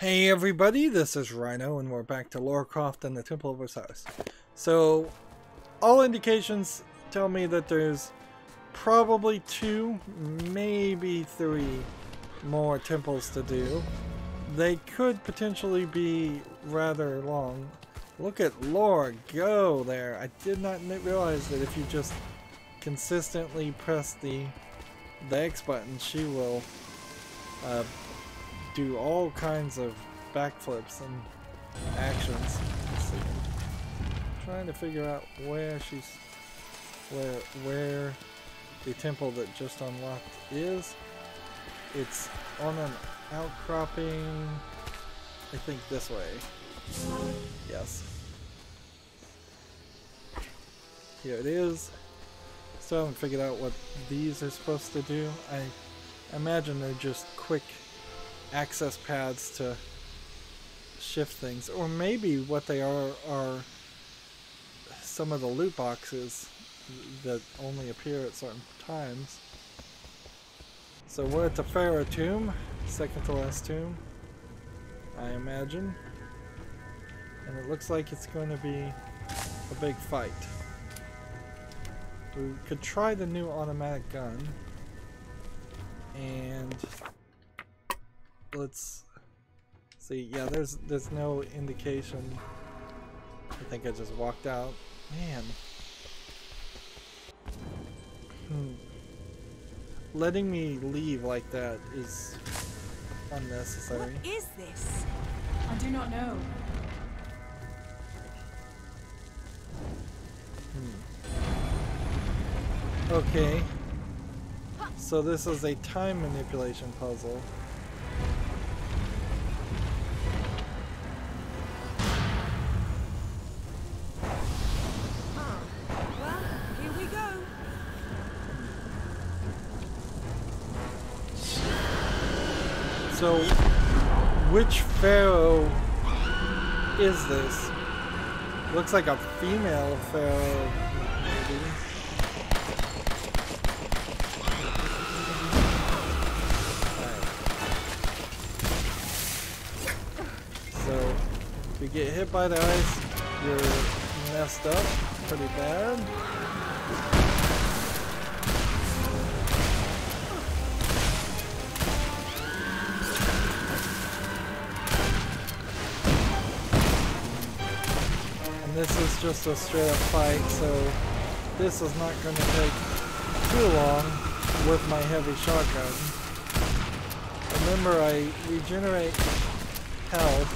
Hey everybody, this is Rydo and we're back to Lara Croft and the Temple of Osiris. So, all indications tell me that there's probably 2, maybe 3 more temples to do. They could potentially be rather long. Look at Lara go there. I did not realize that if you just consistently press the X button, she will do all kinds of backflips and actions. Let's see. I'm trying to figure out where she's where the temple that just unlocked is. It's on an outcropping, I think this way. Yes. Here it is. Still haven't figured out what these are supposed to do. I imagine they're just quick access pads to shift things, or maybe what they are some of the loot boxes that only appear at certain times. So we're at the Pharaoh tomb, second to last tomb, I imagine, and it looks like it's going to be a big fight. We could try the new automatic gun, and let's see. Yeah, there's no indication. I think I just walked out. Man. Letting me leave like that is unnecessary. What is this? I do not know. Okay. So this is a time manipulation puzzle. So, which pharaoh is this? Looks like a female pharaoh, maybe. Right. So, if you get hit by the ice, you're messed up pretty bad. This is just a straight up fight, so this is not going to take too long with my heavy shotgun. Remember, I regenerate health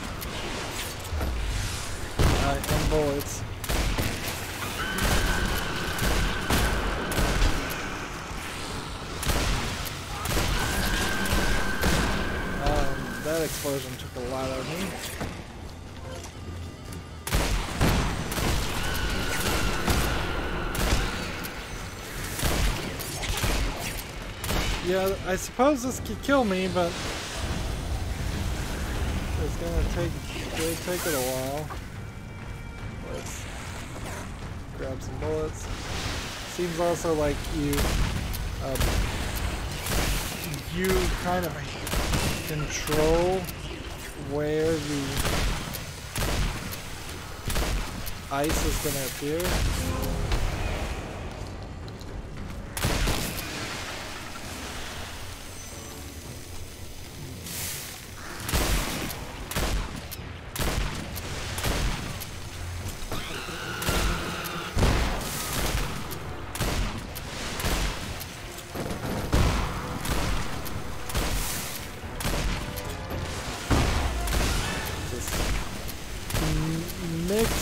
and bullets. That explosion took a lot out of me. Yeah, I suppose this could kill me, but it's gonna take it a while. Let's grab some bullets. Aseems also like you kind of control where the ice is gonna appear. Mix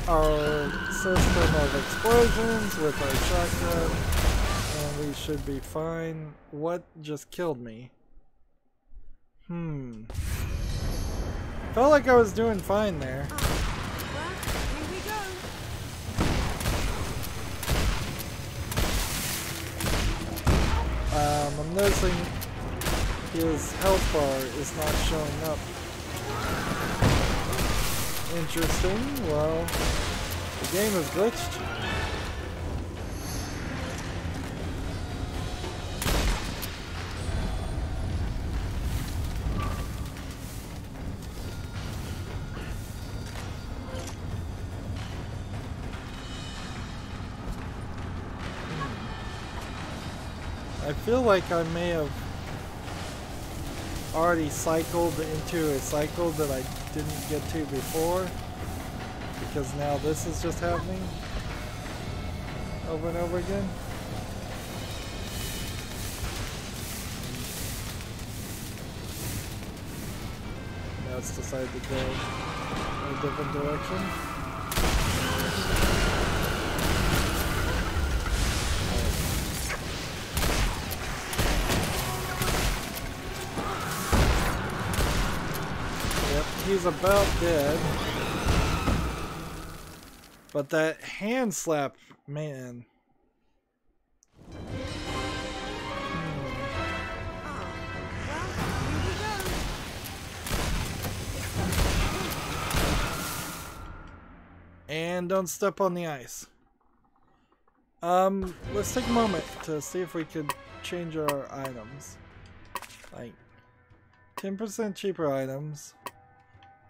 our system of explosions with our shotgun and we should be fine. What just killed me? Felt like I was doing fine there. Well, here we go. I'm noticing his health bar is not showing up. Interesting. Well, the game is glitched. I feel like I may have already cycled into a cycle that I didn't get to before, because now this is just happening over and over again. Now it's decided to go in a different direction. He's about dead. But that hand slap, man. And don't step on the ice. Let's take a moment to see if we could change our items. Like 10% cheaper items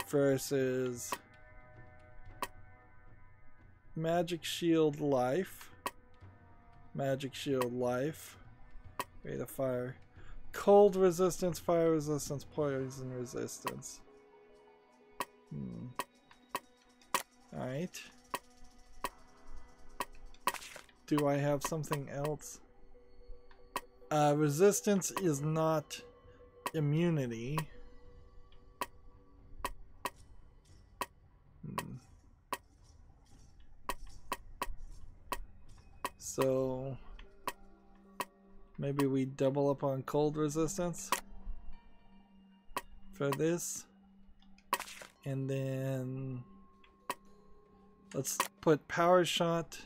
versus magic shield life, rate of fire, cold resistance, fire resistance, poison resistance. Alright. Do I have something else? Resistance is not immunity. So maybe we double up on cold resistance for this, and then let's put power shot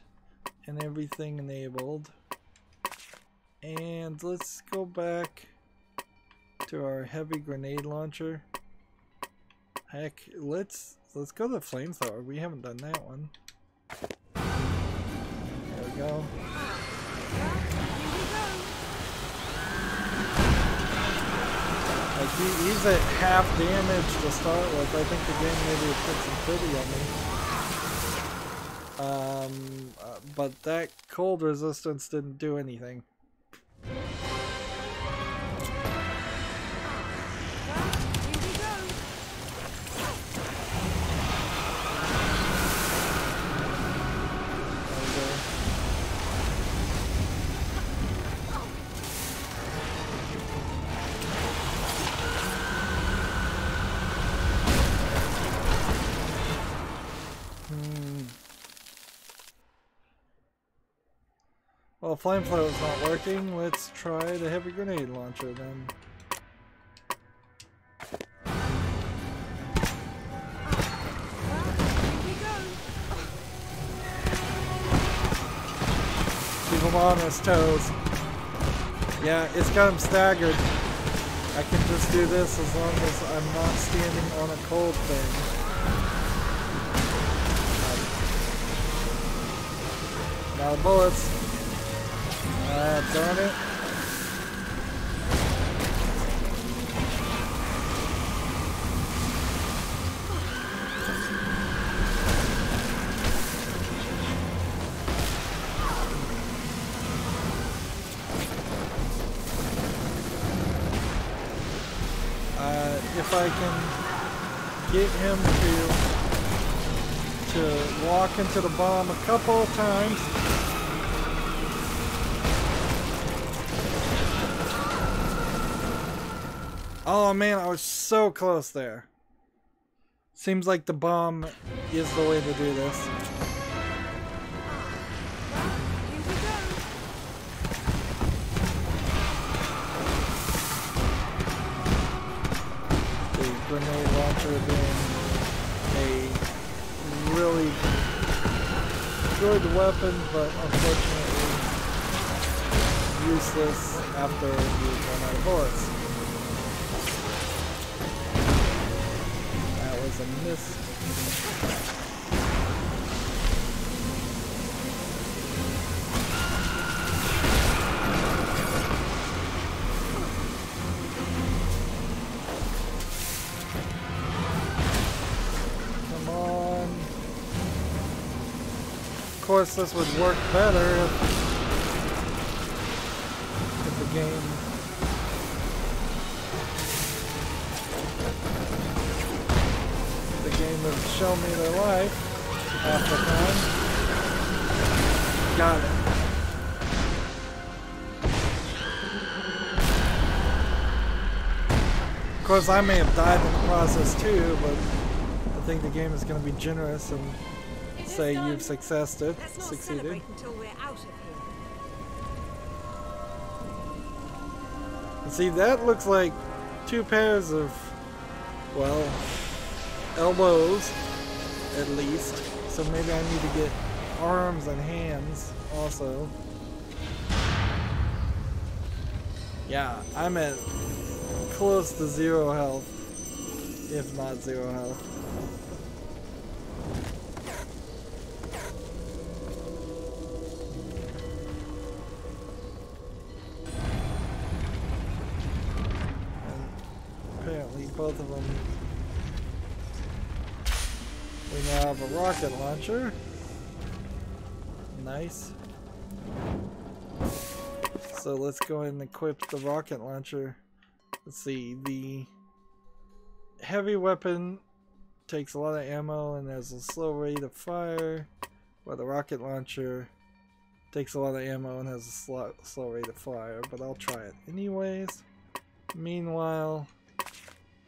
and everything enabled, and let's go back to our heavy grenade launcher. Heck, let's go to the flamethrower. We haven't done that one. There we go. Like he's at half damage to start with. I think the game maybe put some pity on me. But that cold resistance didn't do anything. Well, flamethrower is not working. Let's try the heavy grenade launcher then. Keep him on his toes. Yeah, it's got him staggered. I can just do this as long as I'm not standing on a cold thing. Now the bullets. Darn it. If I can get him to walk into the bomb a couple of times. Oh man, I was so close there. Seems like the bomb is the way to do this. The grenade launcher being a really good weapon, but unfortunately useless after you run out of bullets. A miss. Come on. Of course, this would work better if the game. The game of show me their life half the time. Got it. Of course, I may have died in the process too, but I think the game is going to be generous and say you've succeeded. Until we're out of here. See, that looks like two pairs of, well, elbows at least. So maybe I need to get arms and hands also. Yeah, I'm at close to 0 health, if not 0 health. Both of them. We now have a rocket launcher. Nice. So let's go ahead and equip the rocket launcher. Let's see, the heavy weapon takes a lot of ammo and has a slow rate of fire, while the rocket launcher takes a lot of ammo and has a slow rate of fire, but I'll try it anyways. Meanwhile,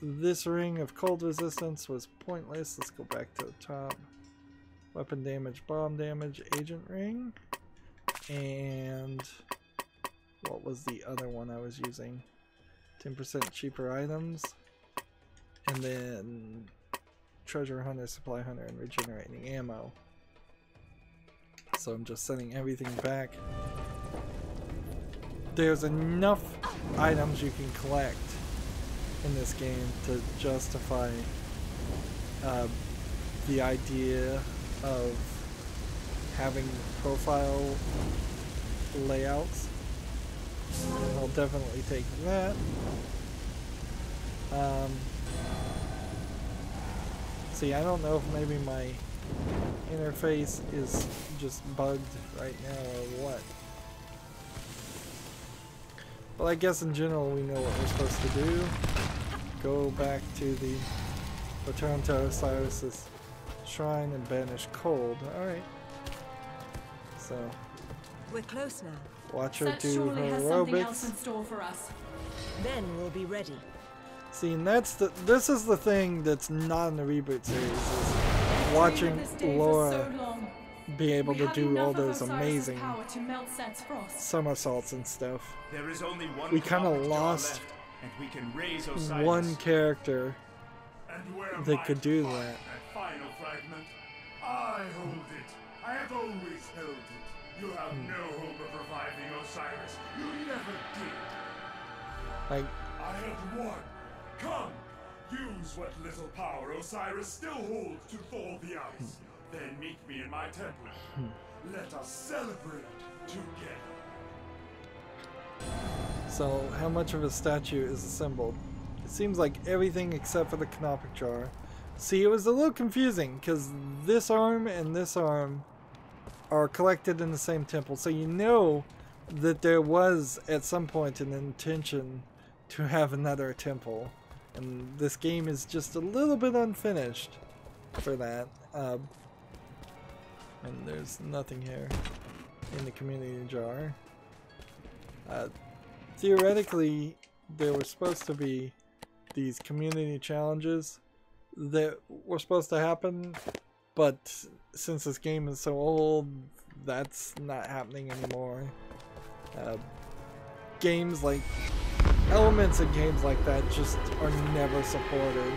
this ring of cold resistance was pointless. Let's go back to the top. Weapon damage, bomb damage, agent ring. And what was the other one I was using? 10% cheaper items. And then treasure hunter, supply hunter, and regenerating ammo. So I'm just sending everything back. There's enough items you can collect in this game to justify the idea of having profile layouts. I'll definitely take that. See, I don't know if maybe my interface is just bugged right now or what. Well, I guess in general we know what we're supposed to do. Go back to the return to Osiris' shrine and banish cold. Alright. So we're close now. Watch her That do surely her has something else aerobics. in store for us. Then we'll be ready. See, and this is the thing that's not in the reboot series, is watching Lara be able to do all those amazing somersaults and stuff. There is only one We kind of lost and we can raise Osiris. one character that could do that. That final fragment. I hold it. I have always held it. You have no hope of reviving Osiris. You never did. Like, I have won. Come, use what little power Osiris still holds to thaw the ice. Then meet me in my temple. Let us celebrate together. so how much of a statue is assembled? It seems like everything except for the canopic jar. See, it was a little confusing because this arm and this arm are collected in the same temple, so you know that there was at some point an intention to have another temple, and this game is just a little bit unfinished for that. And there's nothing here in the community jar. Theoretically, there were supposed to be these community challenges that were supposed to happen, but since this game is so old, that's not happening anymore. Games like elements in games like that just are never supported.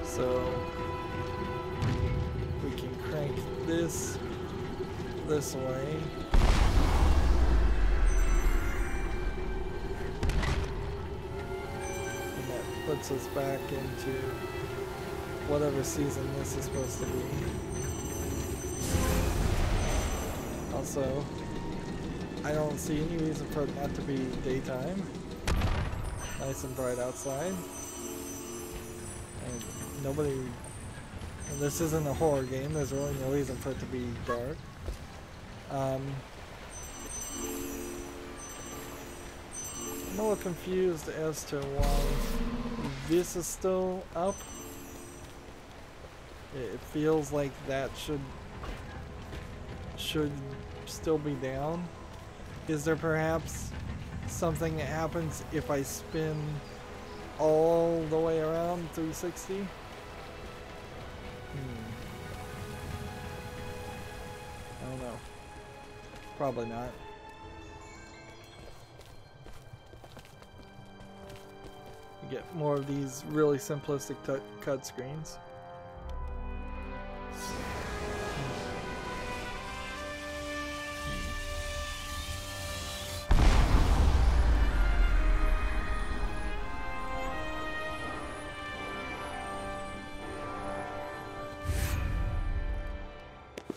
So we can crank this way. And that puts us back into whatever season this is supposed to be. Also, I don't see any reason for it not to be daytime. Nice and bright outside. And nobody... And this isn't a horror game, there's really no reason for it to be dark. I'm a little confused as to why this is still up. It feels like that should still be down. Is there perhaps something that happens if I spin all the way around 360? I don't know. Probably not. You get more of these really simplistic cut screens.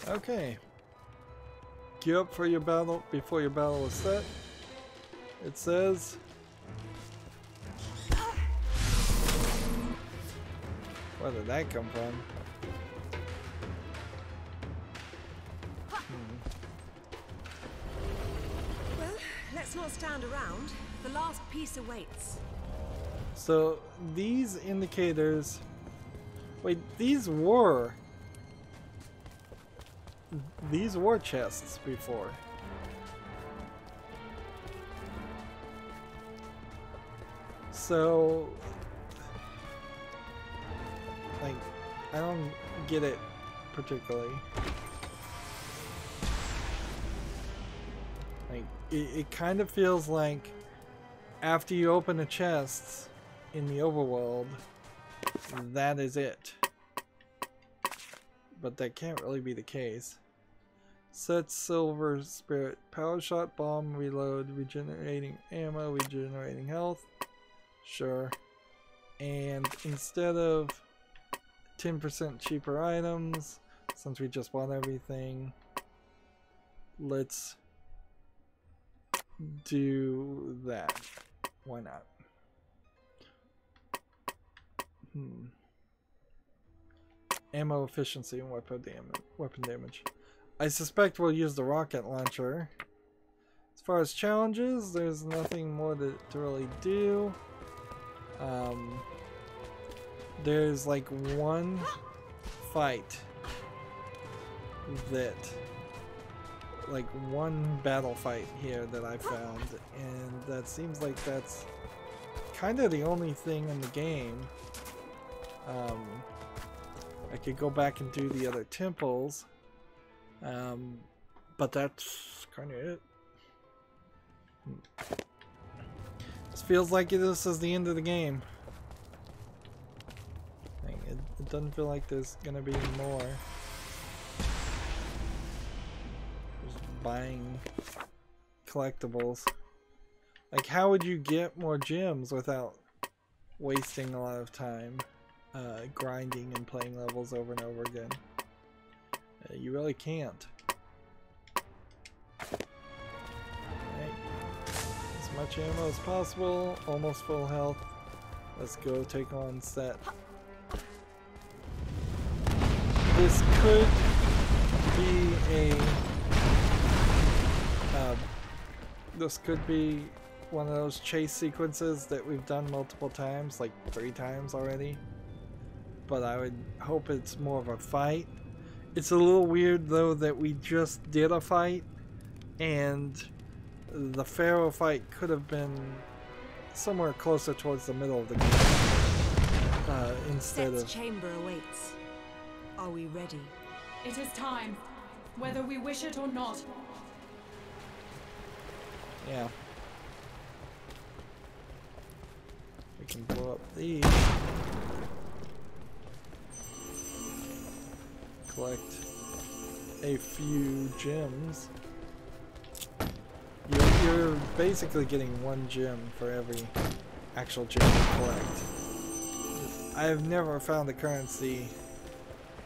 Okay. Gear up for your battle before your battle is set. It says. Where did that come from? Well, let's not stand around. The last piece awaits. So these indicators. Wait, these were chests before. So, like, I don't get it particularly. Like, it kind of feels like after you open the chests in the overworld, that is it. But that can't really be the case. Set silver spirit, power shot, bomb, reload, regenerating ammo, regenerating health. Sure. And instead of 10% cheaper items, since we just bought everything, let's do that. Why not? Ammo efficiency and weapon damage. I suspect we'll use the rocket launcher. As far as challenges, there's nothing more to really do. There's like one fight that, like one battle fight here that I found, and that seems like that's kind of the only thing in the game. I could go back and do the other temples. But that's kind of it. This feels like this is the end of the game. It doesn't feel like there's gonna be more. Just buying collectibles. Like, how would you get more gems without wasting a lot of time grinding and playing levels over and over again? You really can't. Alright. As much ammo as possible. Almost full health. Let's go take on Set. This could be a... this could be one of those chase sequences that we've done multiple times, like 3 times already. But I would hope it's more of a fight. It's a little weird though that we just did a fight, and the Pharaoh fight could have been somewhere closer towards the middle of the game instead of. Chamber awaits. Are we ready? It is time, whether we wish it or not. Yeah. We can blow up these. Collect a few gems. You're basically getting 1 gem for every actual gem you collect. I have never found a currency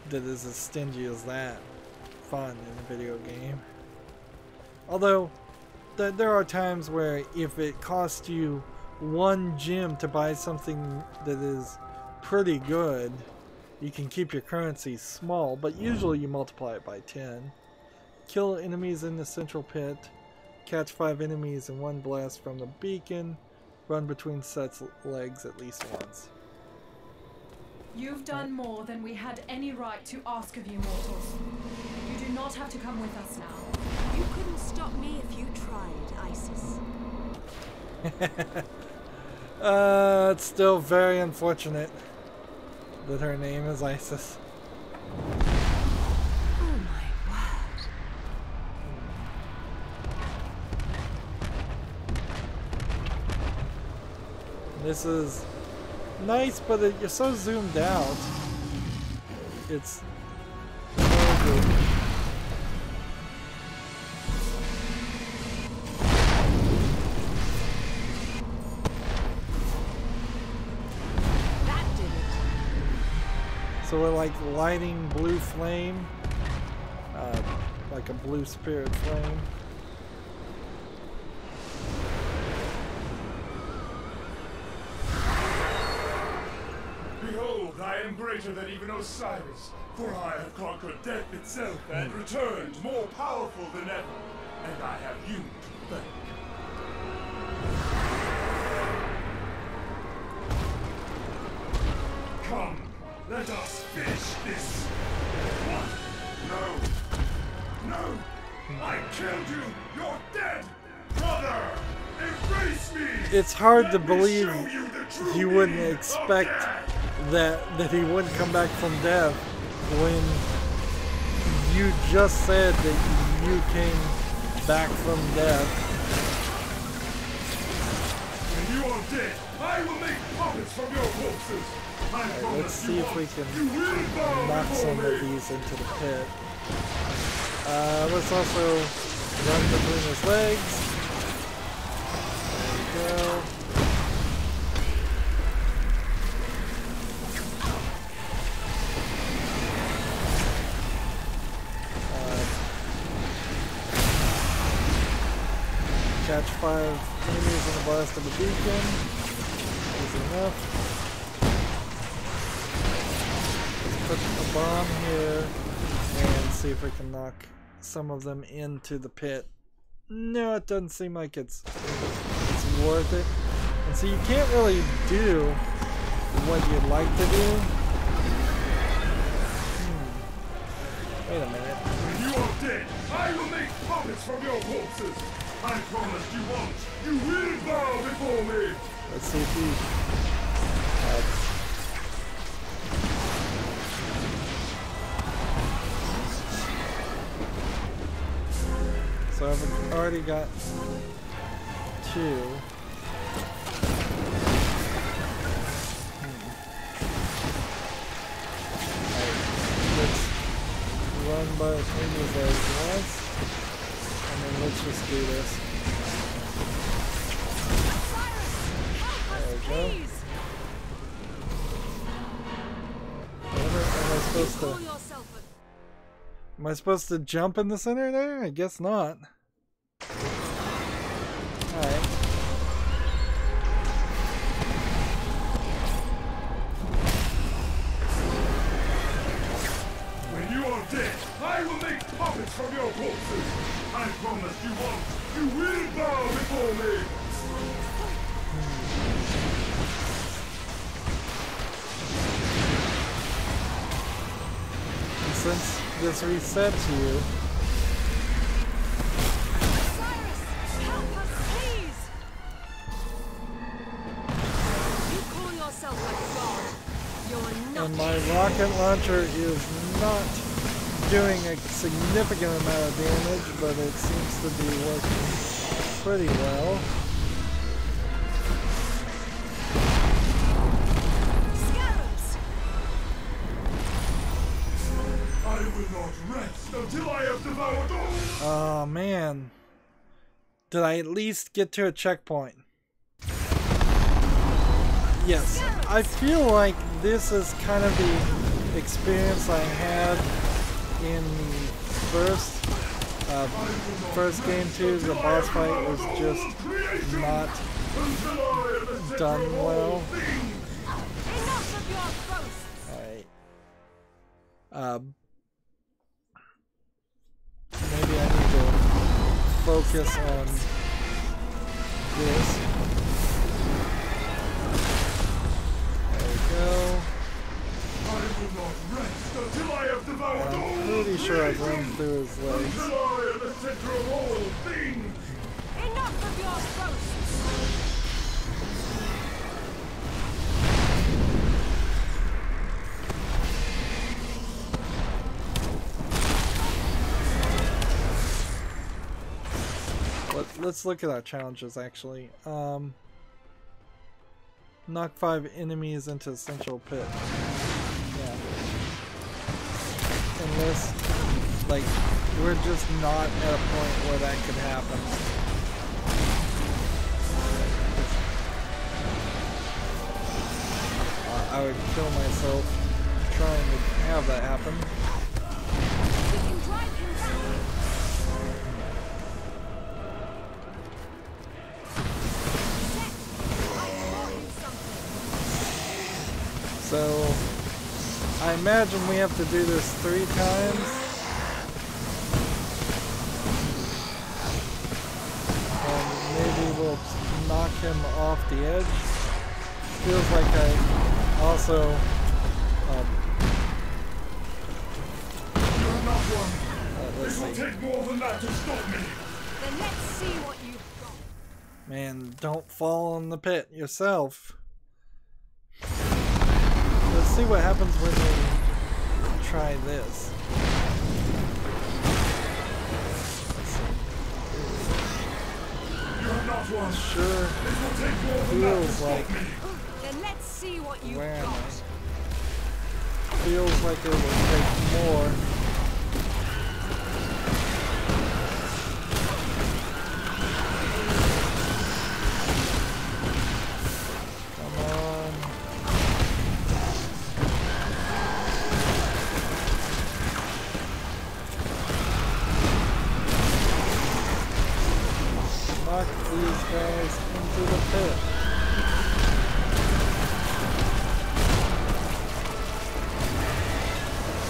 that is as stingy as that fun in a video game. Although there are times where if it costs you 1 gem to buy something that is pretty good, you can keep your currency small, but usually you multiply it by 10. kill enemies in the central pit, catch 5 enemies in one blast from the beacon, run between sets legs at least once. You've done more than we had any right to ask of you mortals. You do not have to come with us now. You couldn't stop me if you tried, Isis. It's still very unfortunate that her name is Isis. Oh my word. This is nice, but you're so zoomed out. It's no good. That did it. So we're like lighting blue flame, like a blue spirit flame. Behold, I am greater than even Osiris, for I have conquered death itself and returned more powerful than ever, and I have you to thank. Come, let us finish this. What? No. No! I killed you! You're dead! Brother! Embrace me! It's hard to Let me believe show you the true you wouldn't meaning of expect death. that he wouldn't come back from death when you just said that you came back from death. When you are dead, I will make puppets from your corpses. Alright, let's see if we can knock some of these into the pit. Let's also run between his legs. There we go. Catch 5 enemies in the blast of the beacon. Easy enough. Let's put a bomb here and see if we can knock some of them into the pit. No, it doesn't seem like it's worth it. And so you can't really do what you'd like to do. Wait a minute. When you are dead, I will make puppets from your corpses. I promised you won't. You will bow before me. Let's see if he... So I've already got 2. Let's run by as many of those once, and then let's just do this. There we go. Am I supposed to? Am I supposed to jump in the center there? I guess not. Alright. When you are dead, I will make puppets from your corpses. I promised you won't. You will bow before me. And since this resets you, Osiris, help us, please! You call yourself a god. You're not. and my rocket launcher is not doing a significant amount of damage, but it seems to be working pretty well. Scarabs! I will not rest until I have devoured all. Oh man. Did I at least get to a checkpoint? Yes. I feel like this is kind of the experience I had in the first game too. The boss fight was just not done well. Enough of your boasts! Alright. Maybe I focus on this. There we go. I will not rest until I have devoured all I'm pretty sure I've run things. through his legs. Until I am the center of all things. Enough of your boasts! Let's look at our challenges actually. Knock 5 enemies into a central pit. Yeah. Unless, like, we're just not at a point where that could happen. I would kill myself trying to have that happen. We can drive him down! So, I imagine we have to do this 3 times. And maybe we'll knock him off the edge. Feels like I also... You're not one. let's It will see. take more than that to stop me. Then let's see what you've got. Man, don't fall in the pit yourself. Let's see what happens when we try this. You're not one. Sure It will take more than that to feels stop like... me. Then let's see what you've Where am got. I? Feels like it will take more. Come on. Knock these guys into the pit.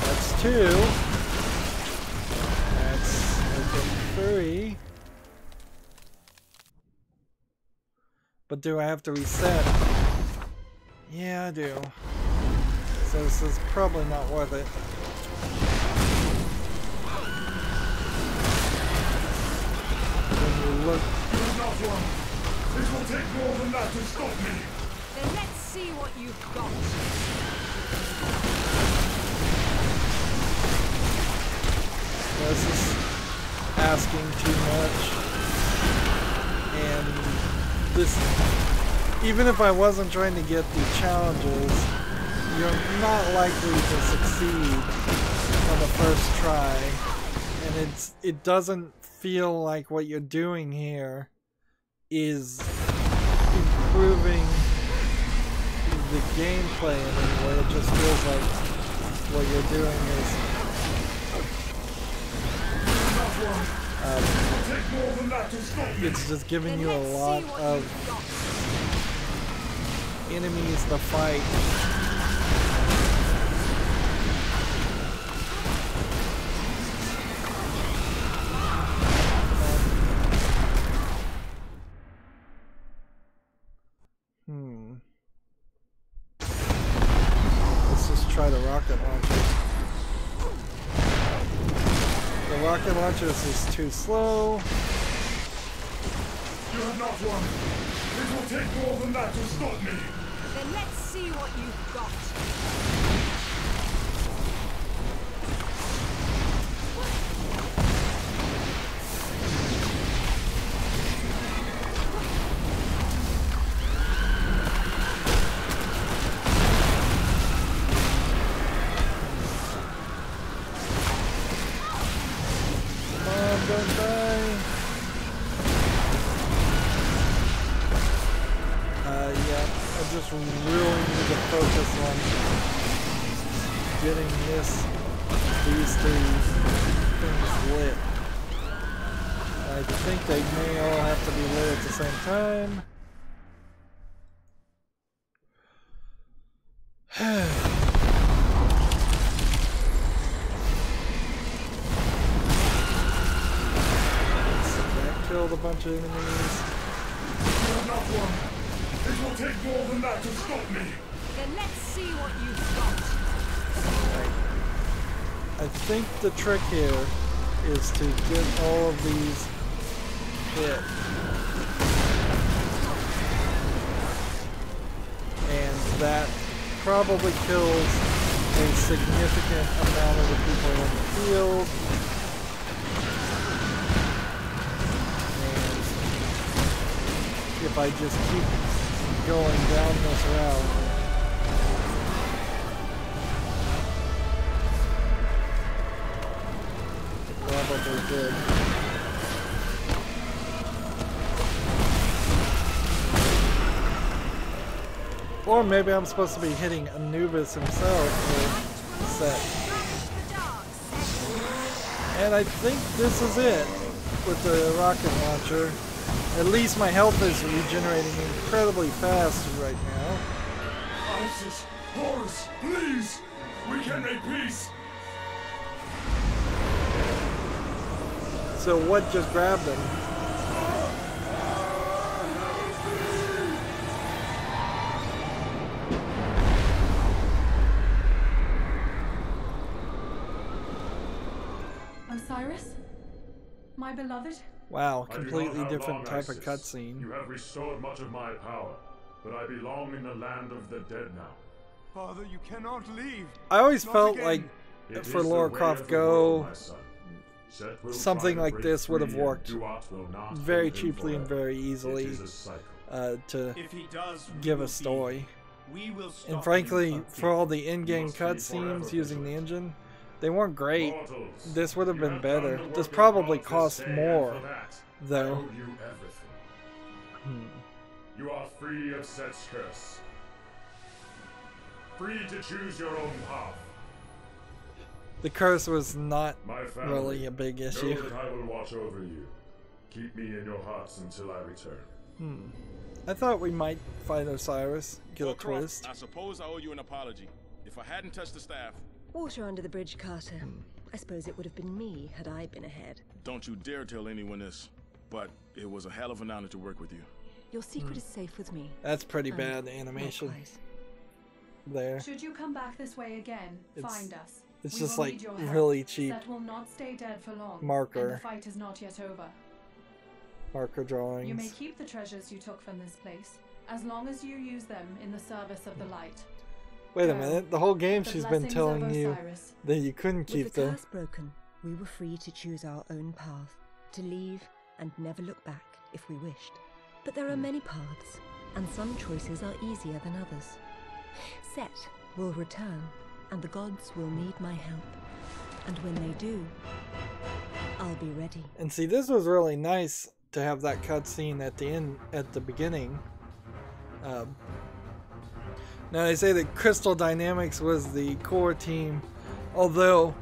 That's 2. That's okay, 3. But do I have to reset? Yeah, I do. So this is probably not worth it. When you look, You're not one. It will take more than that to stop me. Then let's see what you've got. this is asking too much. And this, even if I wasn't trying to get the challenges, you're not likely to succeed on the first try. And it doesn't feel like what you're doing here is improving the gameplay in any way. It just feels like what you're doing is Take more than that to stop me. it's just giving Then you a let's see lot what of you've got. enemies to fight. Let's just try the rocket launchers. The rocket launchers is too slow. You're not one. It will take more than that to stop me. Then let's see what you've got. Come on, don't die. Yeah, I just really need to focus on getting these 3 things lit. I think they may all have to be lit at the same time. a bunch of enemies. You're not one. It will take more than that to stop me. Then let's see what you've got. I think the trick here is to get all of these hit. And that probably kills a significant amount of the people in the field. And if I just keep going down this route, probably good. Or maybe I'm supposed to be hitting Anubis himself for set. And I think this is it with the rocket launcher. At least my health is regenerating incredibly fast right now. Isis, Horus, please! We can make peace! So what just grabbed him? Osiris? My beloved? Wow, I do not completely have different long, type of Isis. cutscene. You have restored much of my power, but I belong in the land of the dead now. Father, you cannot leave. I always Not felt again. like It for is the Lara way Croft of the world, Go, my son. Set will something try to like break this would have free and worked Duat will not very hold him cheaply and forever. very It easily is a cycle. to If he does, we give will a story. We will stop And him frankly, from for all the in-game must be cutscenes forever using the vigilant. engine, they weren't great. Mortals, This would have you been done better. the work This of probably gods cost this day, more, and for that, I though. owe you everything. You are free of Set's curse. Free to choose your own path. The curse was not My family, really a big know issue. that I will watch over you. Keep me in your hearts until I return. I thought we might fight Osiris, get a Lara Croft, twist. I suppose I owe you an apology. If I hadn't touched the staff, Water under the bridge, Carter. I suppose it would have been me had I been ahead. don't you dare tell anyone this. But it was a hell of an honor to work with you. Your secret is safe with me. That's pretty bad animation Likewise. there. Should you come back this way again, It's- find us. it's We just will like need your help. really cheap Set will not stay dead for long. marker. And the fight is not yet over. Marker You may drawings. keep the treasures you took from this place, as long as you use them in the service of the light. Wait a Go. minute, the whole game The she's been blessings telling of you Osiris. that you couldn't With keep the the... curse broken, we were free to choose our own path, to leave and never look back if we wished. But there are many paths, and some choices are easier than others. Set will return, and the gods will need my help. And when they do, I'll be ready. And see, this was really nice to have that cutscene at the end, at the beginning. Now they say that Crystal Dynamics was the core team, although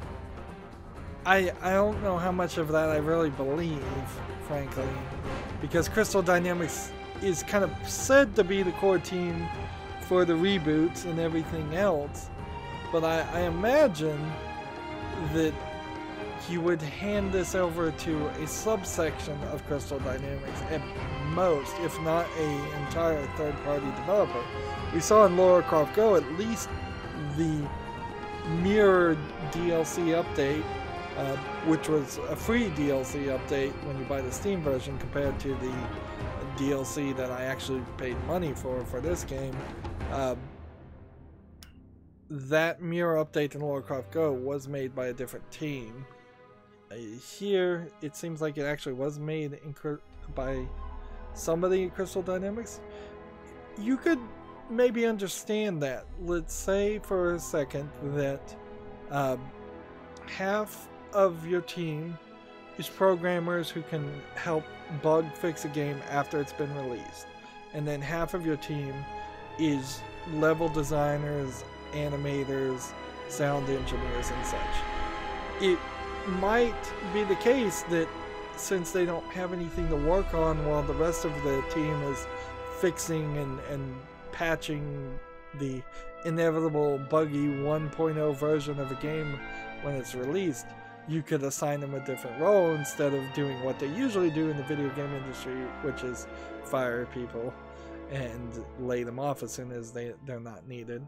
I don't know how much of that I really believe, frankly, because Crystal Dynamics is kind of said to be the core team for the reboots and everything else, but I imagine that you would hand this over to a subsection of Crystal Dynamics at most, if not an entire third-party developer. We saw in Lara Croft Go at least the mirrored DLC update, which was a free DLC update when you buy the Steam version compared to the DLC that I actually paid money for this game. That mirror update in Lara Croft Go was made by a different team. Here, it seems like it actually was made by somebody at Crystal Dynamics. You could maybe understand that. Let's say for a second that half of your team is programmers who can help bug fix a game after it's been released, and then half of your team is level designers, animators, sound engineers, and such. It might be the case that since they don't have anything to work on while the rest of the team is fixing and patching the inevitable buggy 1.0 version of a game when it's released, you could assign them a different role instead of doing what they usually do in the video game industry, which is fire people and lay them off as soon as they're not needed.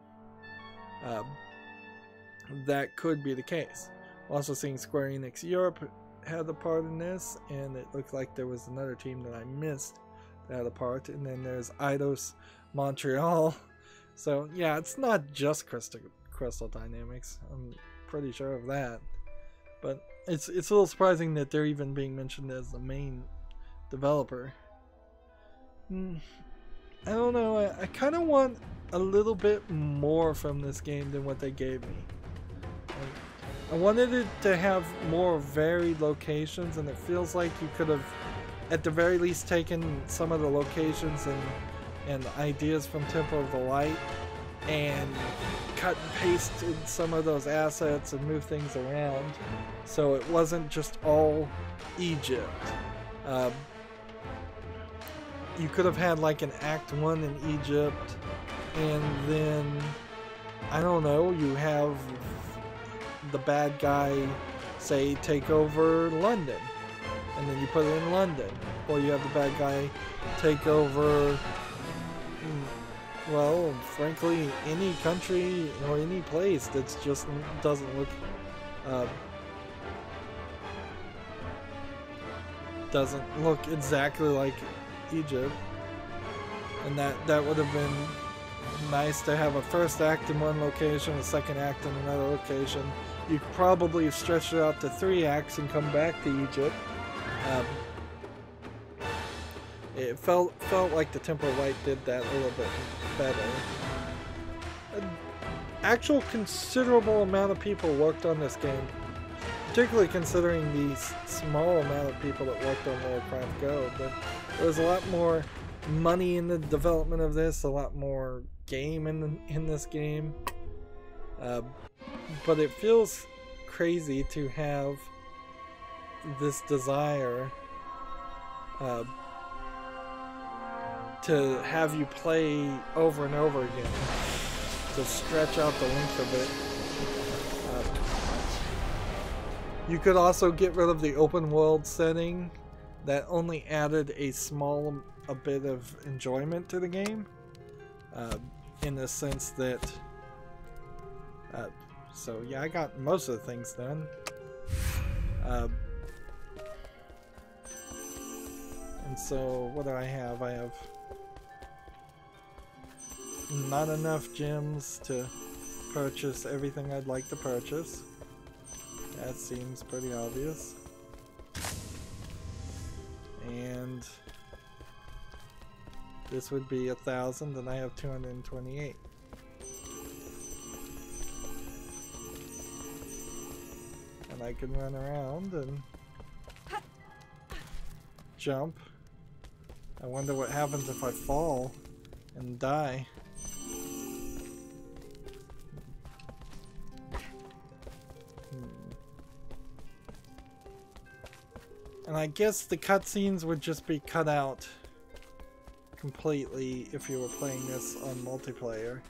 That could be the case. Also seeing Square Enix Europe had a part in this, and it looked like there was another team that I missed that had a part, and then there's Eidos Montreal. So yeah, it's not just Crystal Dynamics. I'm pretty sure of that. But it's a little surprising that they're even being mentioned as the main developer. I don't know, I kind of want a little bit more from this game than what they gave me. I wanted it to have more varied locations, and it feels like you could have at the very least taken some of the locations and ideas from Temple of the Light and cut and pasted some of those assets and move things around so it wasn't just all Egypt. You could have had like an Act 1 in Egypt, and then I don't know, you have the bad guy say take over London, and then you put it in London, or you have the bad guy take over, well, frankly, any country or any place that's just doesn't look exactly like Egypt. And that would have been nice to have a first act in one location, a second act in another location. You could probably have stretched it out to 3 acts and come back to Egypt. It felt like the Temple of Light did that a little bit better. An actual considerable amount of people worked on this game, particularly considering the small amount of people that worked on Lara Croft Go. But there was a lot more money in the development of this, a lot more game in this game. But it feels crazy to have this desire to have you play over and over again, to stretch out the length of it. You could also get rid of the open world setting that only added a bit of enjoyment to the game, in the sense that so yeah, I got most of the things done. And so what do I have? I have not enough gems to purchase everything I'd like to purchase. That seems pretty obvious. And this would be 1,000, and I have 228. And I can run around and jump. I wonder what happens if I fall and die. And I guess the cutscenes would just be cut out completely if you were playing this on multiplayer.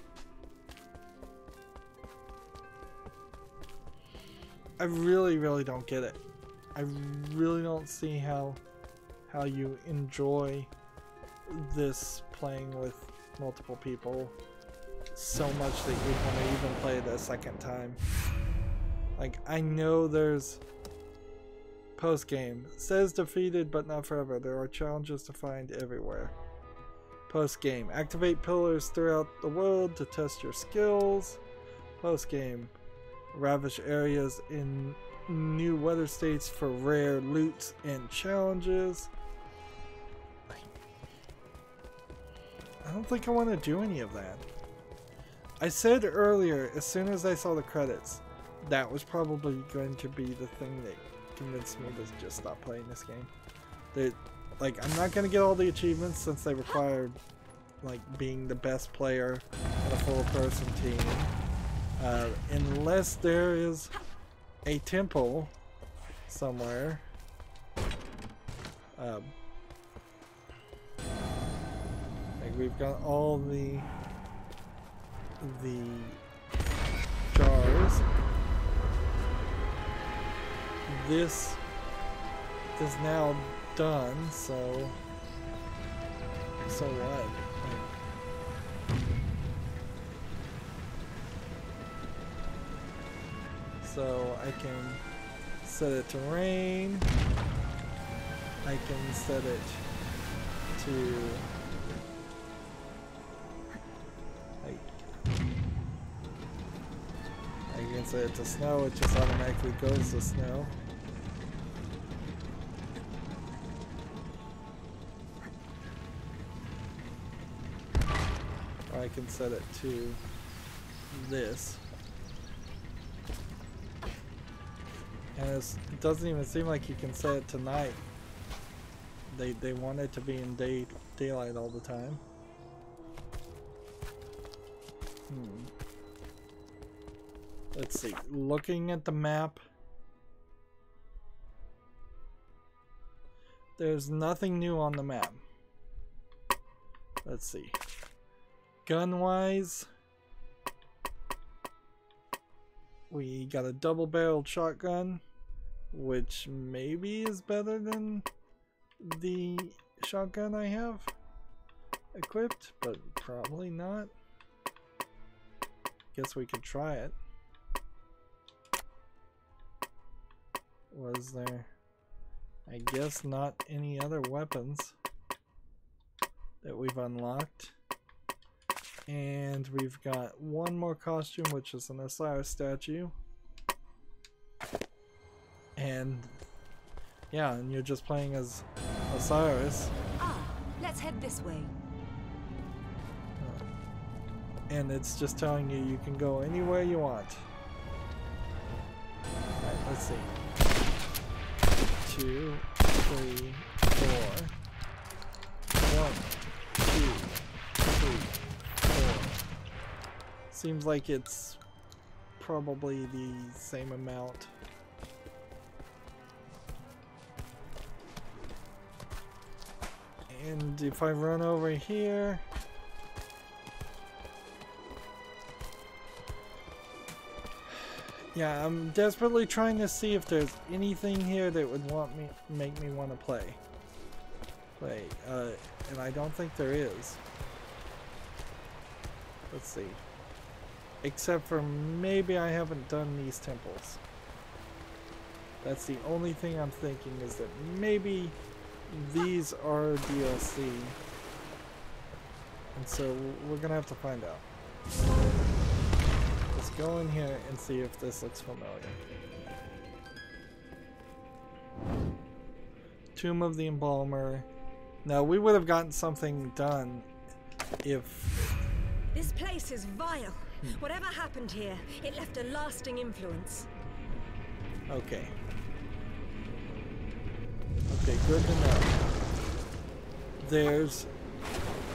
I really don't get it. I really don't see how you enjoy this playing with multiple people so much that you'd want to even play it a second time. Like, I know there's post-game. It says defeated but not forever. There are challenges to find everywhere. Post-game. Activate pillars throughout the world to test your skills. Post-game. Ravish areas in new weather states for rare loots and challenges. I don't think I want to do any of that. I said earlier, as soon as I saw the credits, that was probably going to be the thing that convinced me to just stop playing this game. Like, I'm not going to get all the achievements since they required, like, being the best player on a full-person team. Unless there is a temple somewhere. Like, we've got all the jars. this is now done, so what? So I can set it to rain. I can set it to I can set it to snow, it just automatically goes to snow. Or I can set it to this. And it doesn't even seem like you can set it to night. They want it to be in daylight all the time. Let's see. Looking at the map, there's nothing new on the map. Let's see. Gun-wise, we got a double-barreled shotgun, which maybe is better than the shotgun I have equipped, but probably not. Guess we could try it. Was there, I guess, not any other weapons that we've unlocked. And we've got one more costume, which is an Osiris statue. And yeah, and you're just playing as Osiris. Ah, let's head this way. And it's just telling you you can go anywhere you want. Alright, let's see. 2, 3, 4. 1, 2, 3, 4. Seems like it's probably the same amount. And if I run over here, yeah, I'm desperately trying to see if there's anything here that would make me want to play. And I don't think there is. Let's see. Except for maybe I haven't done these temples. That's the only thing I'm thinking, is that maybe these are DLC. And so we're gonna have to find out. Let's go in here and see if this looks familiar. Tomb of the Embalmer. Now, we would have gotten something done if... This place is vile. Whatever happened here, it left a lasting influence. Okay. Okay, good to know. There's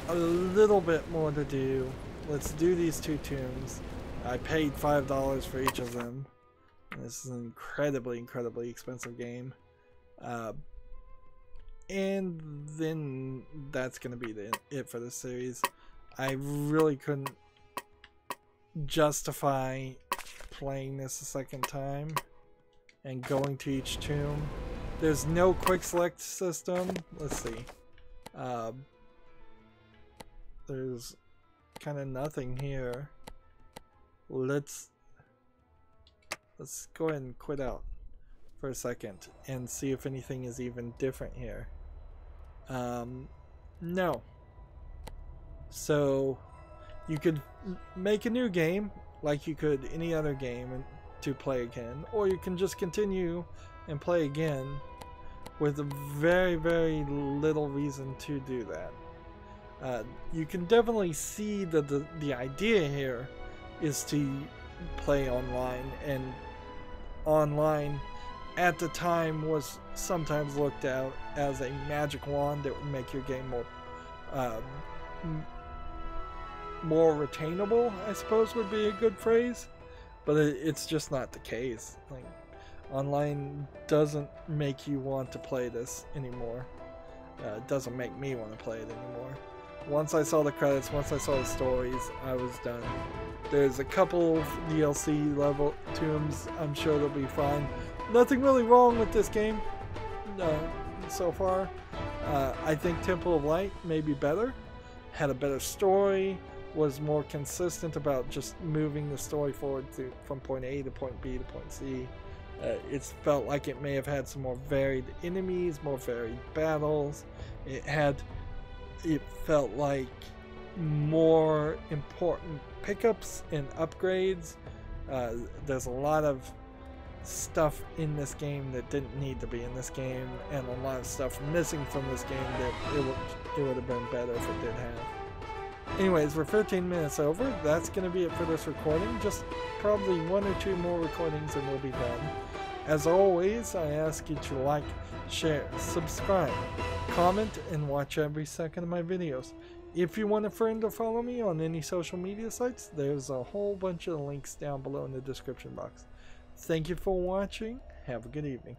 a little bit more to do. Let's do these two tombs. I paid $5 for each of them. And this is an incredibly expensive game. And then that's gonna be it for the series. I really couldn't justify playing this a second time and going to each tomb. There's no quick select system. Let's see. There's kind of nothing here. Let's go ahead and quit out for a second and see if anything is even different here. No. So you could make a new game like you could any other game to play again, or you can just continue and play again with very little reason to do that. You can definitely see that the idea here is to play online, and online at the time was sometimes looked at as a magic wand that would make your game more retainable, I suppose would be a good phrase, but it's just not the case. Like, online doesn't make you want to play this anymore. It doesn't make me want to play it anymore. Once I saw the credits, once I saw the stories, I was done. There's a couple of DLC level tombs, I'm sure they'll be fine. nothing really wrong with this game so far. I think Temple of Light may be better, had a better story, was more consistent about just moving the story forward from point A to point B to point C. It felt like it may have had some more varied enemies, more varied battles. It felt like more important pickups and upgrades. There's a lot of stuff in this game that didn't need to be in this game, and a lot of stuff missing from this game that it would have been better if it did have. Anyways, we're 15 minutes over. That's going to be it for this recording. Just probably 1 or 2 more recordings and we'll be done. As always, I ask you to like, share, subscribe, comment, and watch every second of my videos. If you want a friend to follow me on any social media sites, there's a whole bunch of links down below in the description box. Thank you for watching. Have a good evening.